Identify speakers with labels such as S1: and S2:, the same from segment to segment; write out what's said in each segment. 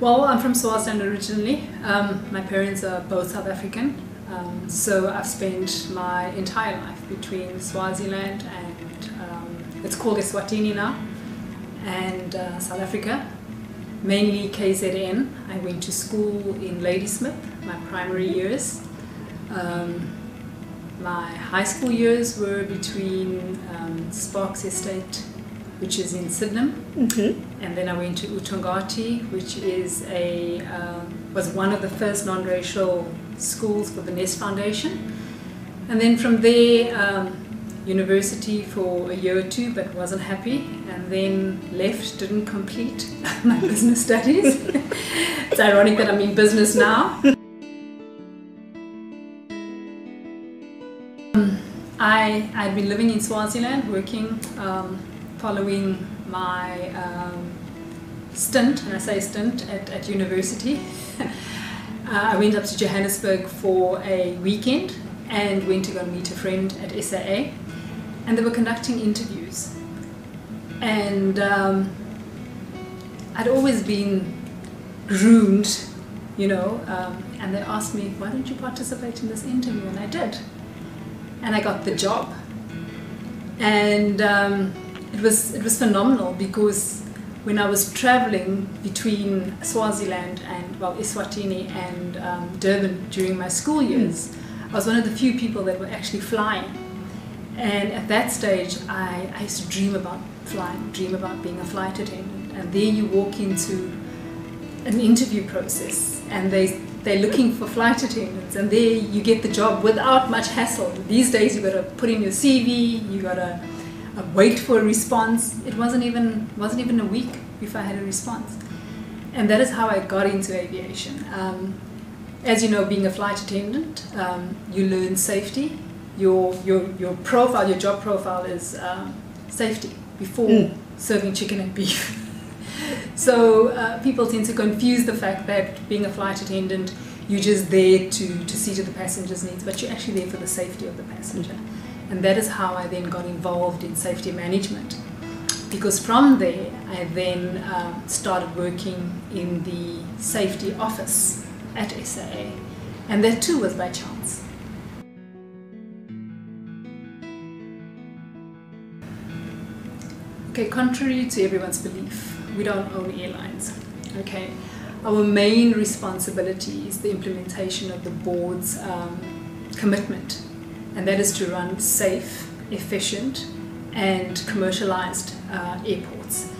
S1: Well, I'm from Swaziland originally. My parents are both South African, so I've spent my entire life between Swaziland and it's called Eswatini now, and South Africa, mainly KZN. I went to school in Ladysmith, my primary years. My high school years were between Sparks Estate, which is in Sydenham, and then I went to Utongati, which is was one of the first non-racial schools for the Nest Foundation, and then from there university for a year or two, but wasn't happy, and then left, didn't complete my business studies. It's ironic that I'm in business now. I'd been living in Swaziland, working, following my stint, and I say stint, at university. I went up to Johannesburg for a weekend and went to go and meet a friend at SAA, and they were conducting interviews. And I'd always been groomed, you know, and they asked me, why don't you participate in this interview? And I did. And I got the job. And it was phenomenal, because when I was traveling between Swaziland and, well, Eswatini and Durban during my school years, I was one of the few people that were actually flying. And at that stage, I used to dream about flying, dream about being a flight attendant. And there you walk into an interview process, and they're looking for flight attendants, and there you get the job without much hassle. These days, you got to put in your CV, you got to wait for a response. It wasn't even a week before I had a response, and that is how I got into aviation. As you know, being a flight attendant, you learn safety. Your profile, your job profile is safety before serving chicken and beef. So people tend to confuse the fact that being a flight attendant, you're just there to see to the passenger's needs, but you're actually there for the safety of the passenger. And that is how I then got involved in safety management, because from there I then started working in the safety office at SAA, and that too was by chance. Okay, contrary to everyone's belief, we don't own airlines. Okay, our main responsibility is the implementation of the board's commitment, and that is to run safe, efficient, and commercialized airports.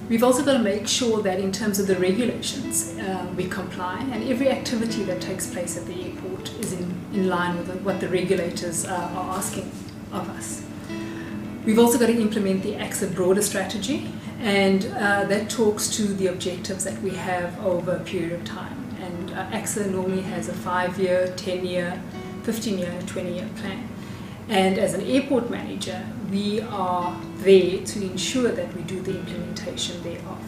S1: We've also got to make sure that in terms of the regulations, we comply, and every activity that takes place at the airport is in line with what the regulators are asking of us. We've also got to implement the AXA broader strategy, and that talks to the objectives that we have over a period of time. And AXA normally has a 5-year, 10-year, 15-year, and a 20-year plan. And as an airport manager, we are there to ensure that we do the implementation thereof.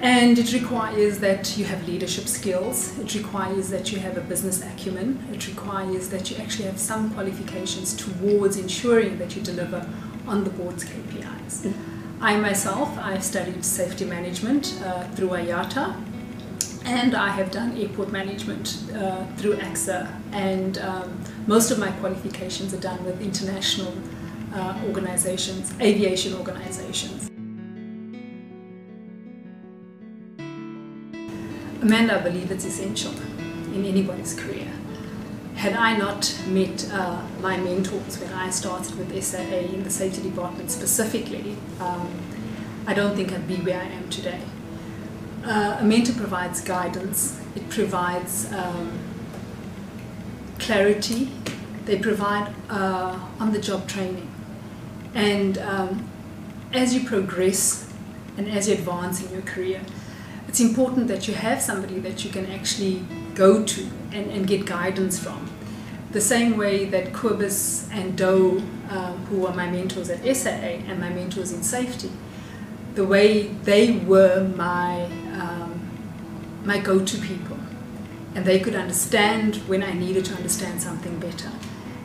S1: And it requires that you have leadership skills, it requires that you have a business acumen, it requires that you actually have some qualifications towards ensuring that you deliver on the board's KPIs. I myself, I've studied safety management through IATA, and I have done airport management through AXA, and most of my qualifications are done with international organizations, aviation organizations. Amanda, I believe it's essential in anybody's career. Had I not met my mentors when I started with SAA in the safety department specifically, I don't think I'd be where I am today. A mentor provides guidance, it provides clarity, they provide on-the-job training. And as you progress and as you advance in your career, it's important that you have somebody that you can actually go to and get guidance from. The same way that Kobus and Doe, who are my mentors at SAA and my mentors in safety, the way they were my go-to people, and they could understand when I needed to understand something better.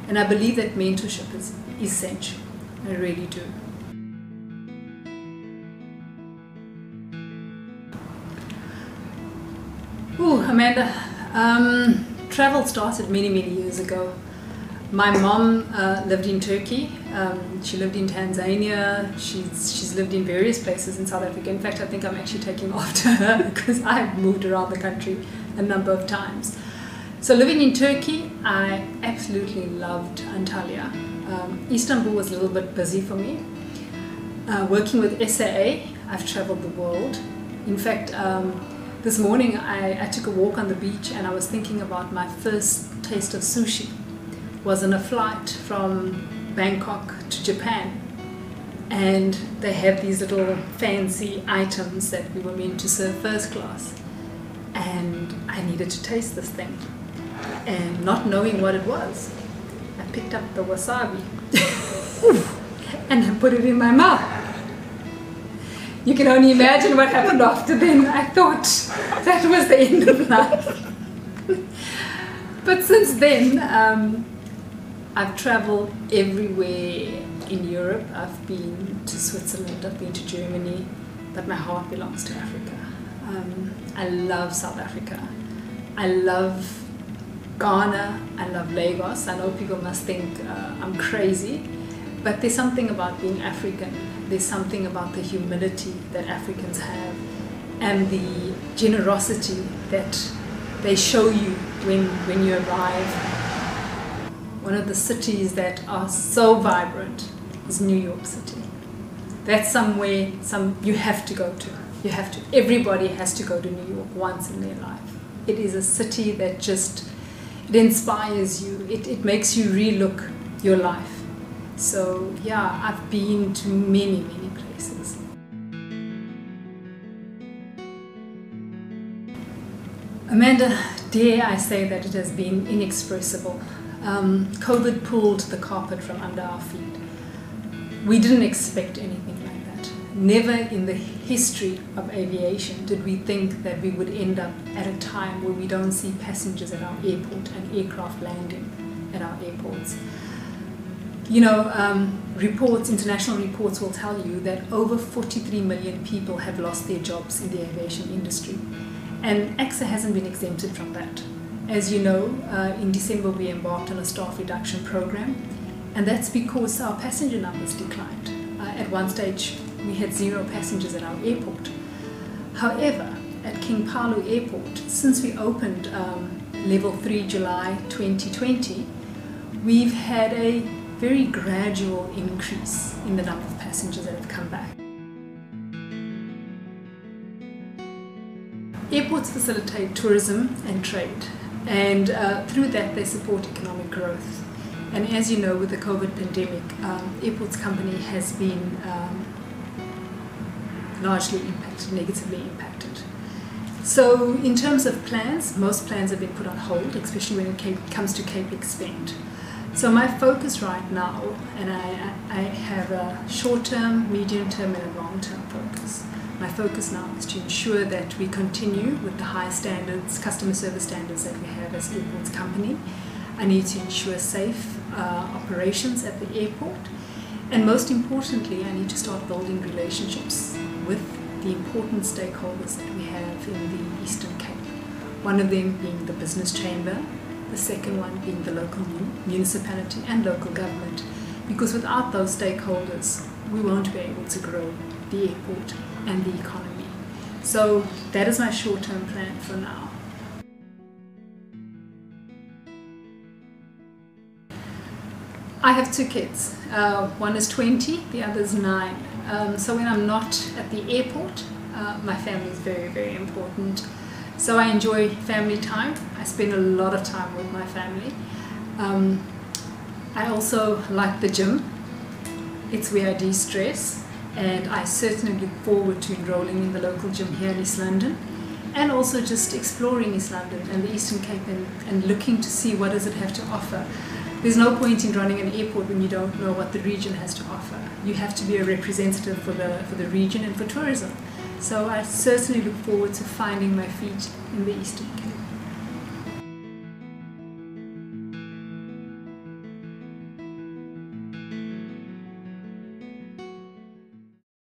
S1: And I believe that mentorship is essential. I really do. Amanda, travel started many, many years ago. My mom lived in Turkey. She lived in Tanzania. She's lived in various places in South Africa. In fact, I think I'm actually taking after her because I've moved around the country a number of times. So living in Turkey, I absolutely loved Antalya. Istanbul was a little bit busy for me. Working with SAA, I've traveled the world. In fact, this morning I took a walk on the beach and I was thinking about my first taste of sushi. Was on a flight from Bangkok to Japan, and they have these little fancy items that we were meant to serve first class, and I needed to taste this thing, and not knowing what it was, I picked up the wasabi and I put it in my mouth. You can only imagine what happened after then. I thought that was the end of life. But since then, I've traveled everywhere in Europe. I've been to Switzerland, I've been to Germany, but my heart belongs to Africa. I love South Africa. I love Ghana. I love Lagos. I know people must think I'm crazy, but there's something about being African. There's something about the humility that Africans have and the generosity that they show you when you arrive. One of the cities that are so vibrant is New York City. That's somewhere you have to go to. You have to. Everybody has to go to New York once in their life. It is a city that just, it inspires you. It makes you relook your life. So yeah, I've been to many, many places. Amanda, dare I say that it has been inexpressible. COVID pulled the carpet from under our feet. We didn't expect anything like that. Never in the history of aviation did we think that we would end up at a time where we don't see passengers at our airport and aircraft landing at our airports. You know, international reports will tell you that over 43 million people have lost their jobs in the aviation industry. And AXA hasn't been exempted from that. As you know, in December we embarked on a staff reduction program, and that's because our passenger numbers declined. At one stage we had 0 passengers at our airport. However, at King Phalo Airport, since we opened level 3 July 2020, we've had a very gradual increase in the number of passengers that have come back. Airports facilitate tourism and trade, and through that they support economic growth. And as you know, with the COVID pandemic, Airports Company has been largely impacted, negatively impacted. So in terms of plans, most plans have been put on hold, especially when it comes to CapEx spend. So my focus right now, and I have a short-term, medium-term and a long-term focus. My focus now is to ensure that we continue with the high standards, customer service standards that we have as Airports Company. I need to ensure safe operations at the airport. And most importantly, I need to start building relationships with the important stakeholders that we have in the Eastern Cape. One of them being the business chamber, the second one being the local municipality and local government. Because without those stakeholders, we won't be able to grow the airport and the economy. So that is my short-term plan for now. I have 2 kids. One is 20, the other is 9. So when I'm not at the airport, my family is very, very important. So I enjoy family time. I spend a lot of time with my family. I also like the gym. It's where I de-stress. And I certainly look forward to enrolling in the local gym here in East London, and also just exploring East London and the Eastern Cape and looking to see what does it have to offer. There's no point in running an airport when you don't know what the region has to offer. You have to be a representative for the region and for tourism. So I certainly look forward to finding my feet in the Eastern Cape.